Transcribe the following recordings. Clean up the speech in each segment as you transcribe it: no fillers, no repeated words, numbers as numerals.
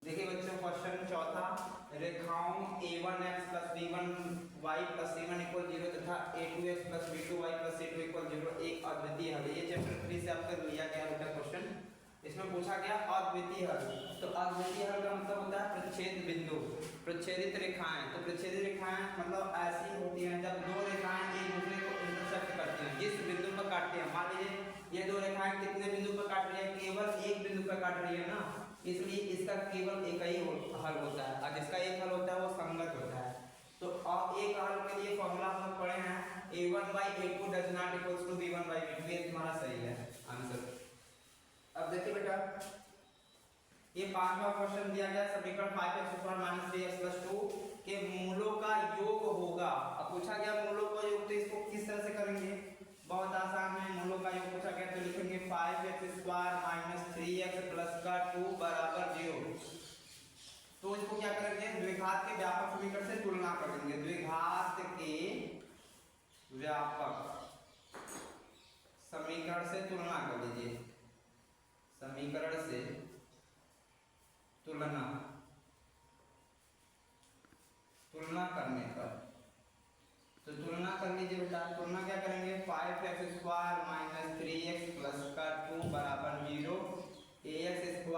देखिए बच्चों क्वेश्चन चौथा, रेखाओं a1x + b1y + c1 = 0 तथा a2x + b2y + c2 = 0 एक अद्वितीय हल। ये चैप्टर 3 से आपका लिया गया बेटा क्वेश्चन। इसमें पूछा गया अद्वितीय हल। तो अद्वितीय हल का मतलब होता है प्रच्छेद बिंदु, प्रच्छेदित रेखाएं। तो प्रच्छेदित रेखाएं मतलब ऐसी होती हैं जब दो रेखाएं एक दूसरे को इंटरसेक्ट करती हैं, जिस बिंदु पर काटती हैं। मान लीजिए ये दो रेखाएं कितने बिंदु पर काट रही है, केवल एक बिंदु पर काट रही है ना, इसलिए इसका केवल एक ही हल होता है और जिसका एक हल होता है वो संगत होता है। तो अब एक हल के लिए फॉर्मूला हम लोग पढ़े हैं a1/a2 does not equals to b1/b2। ये तुम्हारा सही है आंसर। अब देखिए बेटा ये पांचवा क्वेश्चन दिया गया, समीकरण 5x² - 3x + 2 के मूलों का योग होगा। अब पूछा गया मूलों का योग, तो इसको किस तरह से करेंगे, बहुत आसान है। मूलों का योग पूछा गया तो लिखेंगे 5x² - 3x + 2 = 0। तो इसको क्या करेंगे, द्विघात के व्यापक समीकरण से तुलना करेंगे। द्विघात के व्यापक समीकरण से तुलना कर लीजिए, समीकरण से तुलना करने पर तो तुलना कर लीजिए बेटा। तुलना क्या करेंगे, 5x² - 3x + 2 = 0, ax²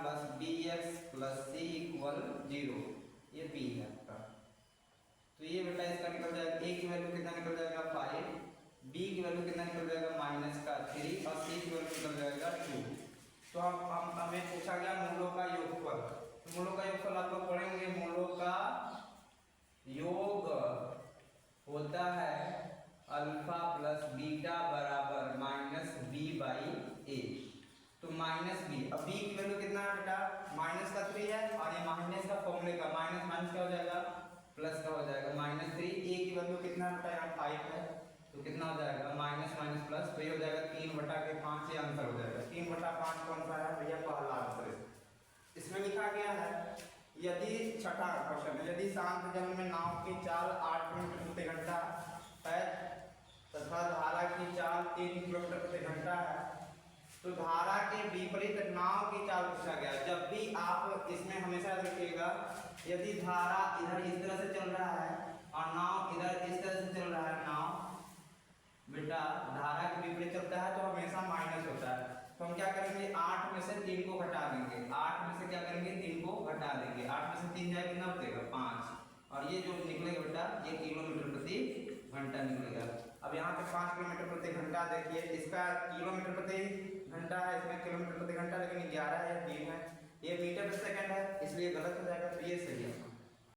+ bx + c = 0। ये b है आपका। तो ये बेटा इसका निकल जाएगा, a की वैल्यू कितना निकल जाएगा 5, b की वैल्यू कितना निकल जाएगा -3 और c की वैल्यू निकल जाएगा 2। तो हम हमें पूछा गया मूलों का योगफल। तो मूलों का योगफल आप लोग पढ़ेंगे, मूलों का योग होता है अल्फा प्लस बीटा बराबर -b/a। तो -b, अब b की वैल्यू कितना है बेटा, -3 है और ये माइनस का फॉर्मूले का माइनस माइनस क्या हो जाएगा, प्लस का हो जाएगा -3। a की वैल्यू कितना है बेटा, यहाँ 5 है, तो कितना हो जाएगा माइनस माइनस प्लस, तो ये हो जाएगा 3/5। ये आंसर हो जाएगा 3/5 कौन सा है भैया, पहला आंसर। इसमें लिखा गया है यदि छठा क्वेश्चन है, यदि शांत जल में नाव की चाल 8 किलोमीटर प्रति घंटा है तथा धारा की चाल 3 किलोमीटर प्रति घंटा है, तो धारा के विपरीत नाव की चाल पूछा गया। जब भी आप इसमें हमेशा याद रखिएगा, यदि धारा इधर इस तरह से चल रहा है और नाव इधर इस तरह से चल रहा है, नाव बेटा धारा के विपरीत चलता है तो हमेशा माइनस होता है। तो हम क्या करेंगे, 8 में से 3 को घटा देंगे। 8 में से क्या करेंगे, 3 को घटा देंगे। 8 में से 3 जाए कितना बचेगा 5, और ये जो निकलेगा बेटा ये किलोमीटर प्रति घंटा निकलेगा। अब यहाँ पे 5 किलोमीटर प्रति घंटा, देखिए इसका किलोमीटर प्रति घंटा है, इसमें किलोमीटर प्रति घंटा, लेकिन 11 है 3 है, ये मीटर प्रति सेकंड है, इसलिए गलत हो जाएगा। तो ये